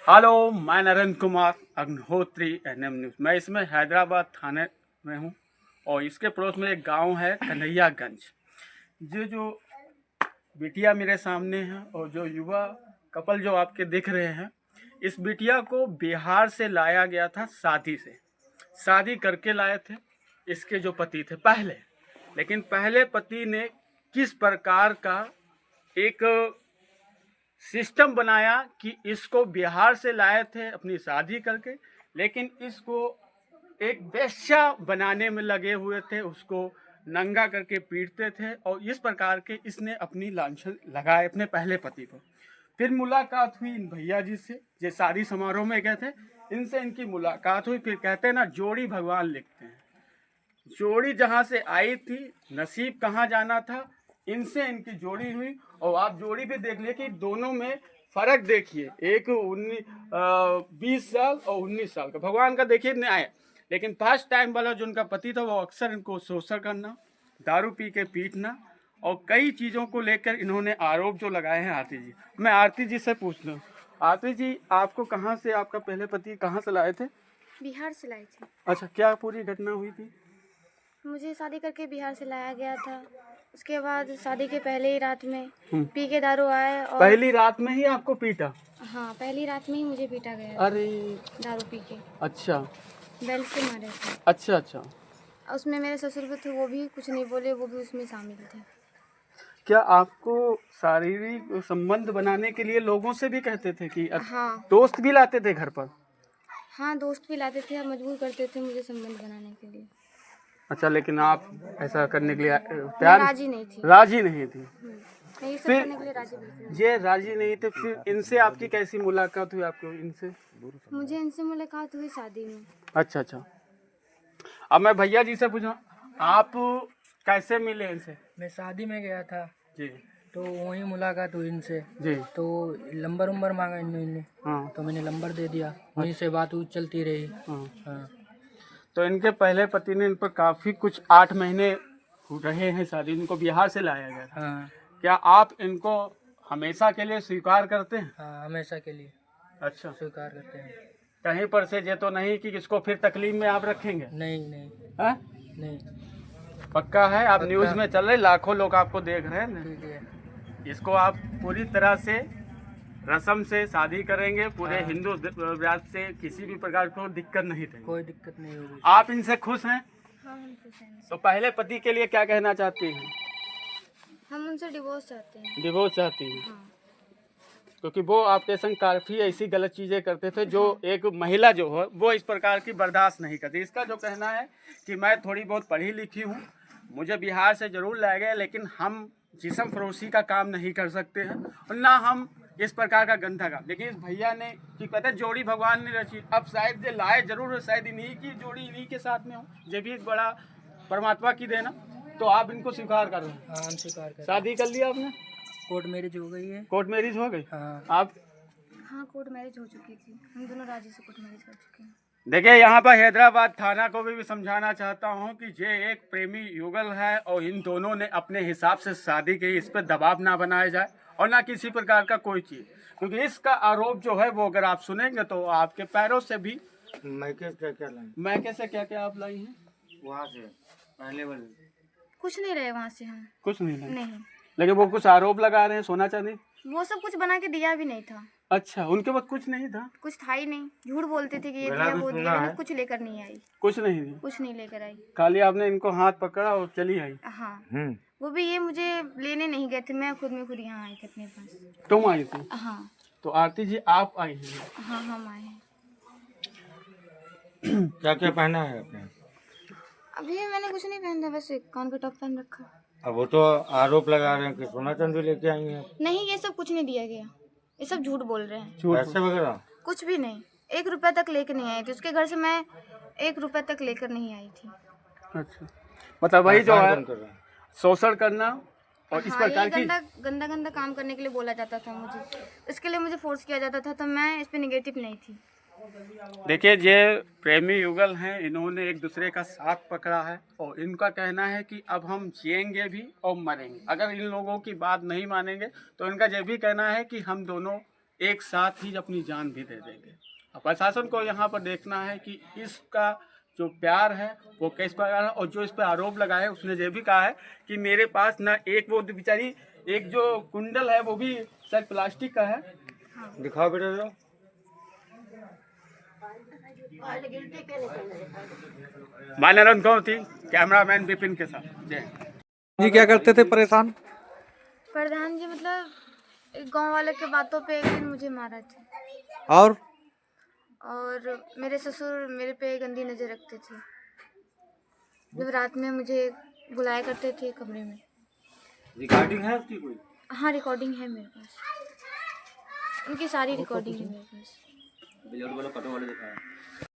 Hello, मैं Narendra Kumar Agnihotri NM news. मैं इसमें हैदराबाद थाने में हूँ और इसके पड़ोस में एक गांव है कन्हैयागंज। जो बिटिया मेरे सामने है और जो युवा कपल जो आपके दिख रहे हैं, इस बिटिया को बिहार से लाया गया था शादी करके लाए थे इसके जो पति थे पहले। लेकिन पहले पति ने किस प्रकार का एक सिस्टम बनाया कि इसको बिहार से लाए थे अपनी शादी करके, लेकिन इसको एक वेश्या बनाने में लगे हुए थे, उसको नंगा करके पीटते थे और इस प्रकार के इसने अपनी लांछन लगाए अपने पहले पति को। फिर मुलाकात हुई इन भैया जी से, जो शादी समारोह में गए थे, इनसे इनकी मुलाकात हुई। फिर कहते हैं ना, जोड़ी भगवान लिखते हैं। जोड़ी जहाँ से आई थी, नसीब कहाँ जाना था, इनसे इनकी जोड़ी हुई। और आप जोड़ी भी देख लिए कि दोनों में फर्क देखिए, एक 20 साल और 19 साल का। भगवान का देखिए न्याय। लेकिन फर्स्ट टाइम वाला जो उनका पति था, वो अक्सर इनको शोषण करना, दारू पी के पीटना और कई चीज़ों को लेकर इन्होंने आरोप जो लगाए हैं। आरती जी, मैं आरती जी से पूछ लूँ, आरती जी आपको कहाँ से, आपका पहले पति कहाँ से लाए थे? बिहार से लाई थी। अच्छा, क्या पूरी घटना हुई थी? मुझे शादी करके बिहार से लाया गया था। उसके बाद शादी के पहले ही रात में पी के दारू आए और पहली रात में ही आपको पीटा? हाँ, पहली रात में ही मुझे पीटा गया। अरे, दारू पी के। अच्छा बेल्ट से मारे थे। अच्छा। उसमें मेरे ससुर भी थे, वो भी कुछ नहीं बोले, वो भी उसमें शामिल थे। क्या आपको शारीरिक संबंध बनाने के लिए लोगों से भी कहते थे कि हाँ दोस्त भी लाते थे घर पर? हाँ, दोस्त भी लाते थे और मजबूर करते थे मुझे संबंध बनाने के लिए। अच्छा, लेकिन आप ऐसा करने के लिए मैं राजी नहीं थी। राजी नहीं थी? मैं ये सब फिर करने के लिए राजी बिल्कुल नहीं। ये राजी नहीं थे, फिर इनसे आपकी कैसी मुलाकात हुई आपको इनसे? मुझे इनसे मुलाकात हुई शादी में। अच्छा। अब मैं भैया जी से पूछूं, आप कैसे मिले इनसे? मैं शादी में गया था जी तो वहीं मुलाकात हुई इनसे। जी। तो नंबर उम्बर मांगा इन्होंने, हाँ तो मैंने नंबर दे दिया। वहीं से बात चलती रही। हाँ। हाँ। तो इनके पहले पति ने इन पर काफ़ी कुछ 8 महीने रहे हैं शादी, इनको बिहार से लाया गया था। हाँ क्या आप इनको हमेशा के लिए स्वीकार करते हैं? हाँ, हमेशा के लिए अच्छा, स्वीकार करते हैं। कहीं पर से ये तो नहीं कि इसको फिर तकलीफ में आप रखेंगे? नहीं नहीं हैं? नहीं, पक्का है? आप पक्का। न्यूज़ में चल रहे, लाखों लोग आपको देख रहे हैं ना। ठीक है। इसको आप पूरी तरह से रस्म से शादी करेंगे, पूरे हाँ। हिंदू राज से किसी भी प्रकार को दिक्कत नहीं थी। कोई दिक्कत नहीं होगी। आप इनसे खुश हैं? हाँ, हम खुश हैं। तो पहले पति के लिए क्या कहना चाहती हैं? हम उनसे डिवोर्स चाहते हैं। डिवोर्स चाहती हैं? हाँ। क्योंकि वो आपके संग काफ़ी ऐसी गलत चीज़ें करते थे जो एक महिला जो है वो इस प्रकार की बर्दाश्त नहीं करती। इसका जो कहना है कि मैं थोड़ी बहुत पढ़ी लिखी हूँ, मुझे बिहार से ज़रूर लाया गया, लेकिन हम जिस्म फरोशी का काम नहीं कर सकते हैं और ना हम इस प्रकार का गंदा काम। लेकिन इस भैया ने कि कहते हैं जोड़ी भगवान ने रची। अब शायद ये लाए जरूर है, शायद इन्हीं की जोड़ी इन्हीं के साथ में हो, ये भी एक बड़ा परमात्मा की देना। तो आप इनको स्वीकार कर रहे हैं? हाँ, हम स्वीकार करते हैं। शादी कर लिया आपने? कोर्ट मैरिज हो गई है। कोर्ट मैरिज हो गई? हाँ। आप हाँ, कोर्ट मैरिज हो चुकी थी। हम दोनों राजी से कोर्ट मैरिज कर चुके हैं। देखिए, यहाँ पर हैदराबाद थाना को भी समझाना चाहता हूँ कि ये एक प्रेमी युगल है और इन दोनों ने अपने हिसाब से शादी की। इस पर दबाव ना बनाया जाए और ना किसी प्रकार का कोई चीज़, क्योंकि इसका आरोप जो है वो अगर आप सुनेंगे तो आपके पैरों से भी। मैके क्या लाई? मैके से क्या आप लाई हैं? वहाँ से पहले वाले कुछ नहीं रहे वहाँ से हम। कुछ नहीं लाई, नहीं, लेकिन वो कुछ आरोप लगा रहे हैं सोना चांदी। वो सब कुछ बना के दिया भी नहीं था। अच्छा, उनके पास कुछ नहीं था? कुछ था ही नहीं। झूठ बोलते थे कि ये गला दिया भी वो सुना दिया, है। मैं कुछ लेकर नहीं आई। कुछ नहीं दिया, कुछ नहीं लेकर आई। खाली आपने इनको हाथ पकड़ा और चली आई? हाँ, वो भी ये मुझे लेने नहीं गए थे, मैं खुद यहाँ आई थी अपने पास। तुम आई थी? हाँ तो आरती जी आप आई हैं? हाँ, हम आए हैं। क्या क्या पहना है आपने? अभी मैंने कुछ नहीं पहना, बस एक कान का टॉप पहन रखा। अब वो तो आरोप लगा रहे हैं कि सोना चांदी लेके आई हैं। नहीं, ये सब कुछ नहीं दिया गया। ये सब झूठ बोल रहे हैं। पैसे वगैरह कुछ भी नहीं। 1 रुपया तक लेकर नहीं आई थी। उसके घर से मैं 1 रुपया तक लेकर नहीं आई थी। अच्छा, मतलब वही जो एहसान है कौन कर रहा है? शोषण करना और इस हाँ, प्रकार ये की। गंदा काम करने के लिए बोला जाता था मुझे। इसके लिए मुझे फोर्स किया जाता था, तो मैं इस पे निगेटिव नहीं थी। देखिए, ये प्रेमी युगल हैं, इन्होंने एक दूसरे का साथ पकड़ा है और इनका कहना है कि अब हम जिएंगे भी और मरेंगे। अगर इन लोगों की बात नहीं मानेंगे तो इनका ये भी कहना है कि हम दोनों एक साथ ही अपनी जान भी दे देंगे। अब प्रशासन को यहाँ पर देखना है कि इसका जो प्यार है वो किस प्रकार है, और जो इस पर आरोप लगाए है उसने ये भी कहा है कि मेरे पास न एक वो बेचारी एक जो कुंडल है वो भी शायद प्लास्टिक का है। दिखाओ बेटा जरा। मान्यवन गौती, कैमरामैन विपिन के साथ जय। जी क्या करते थे परेशान? प्रधान जी मतलब गांव वाले के बातों पे एक दिन मुझे मारा था और मेरे ससुर मेरे पे गंदी नज़र रखते थे। जब रात में मुझे बुलाया करते थे कमरे में। रिकॉर्डिंग है उसकी कोई? हाँ रिकॉर्डिंग है मेरे पास, उनकी सारी रिकॉर्डिंग है मेरे पास।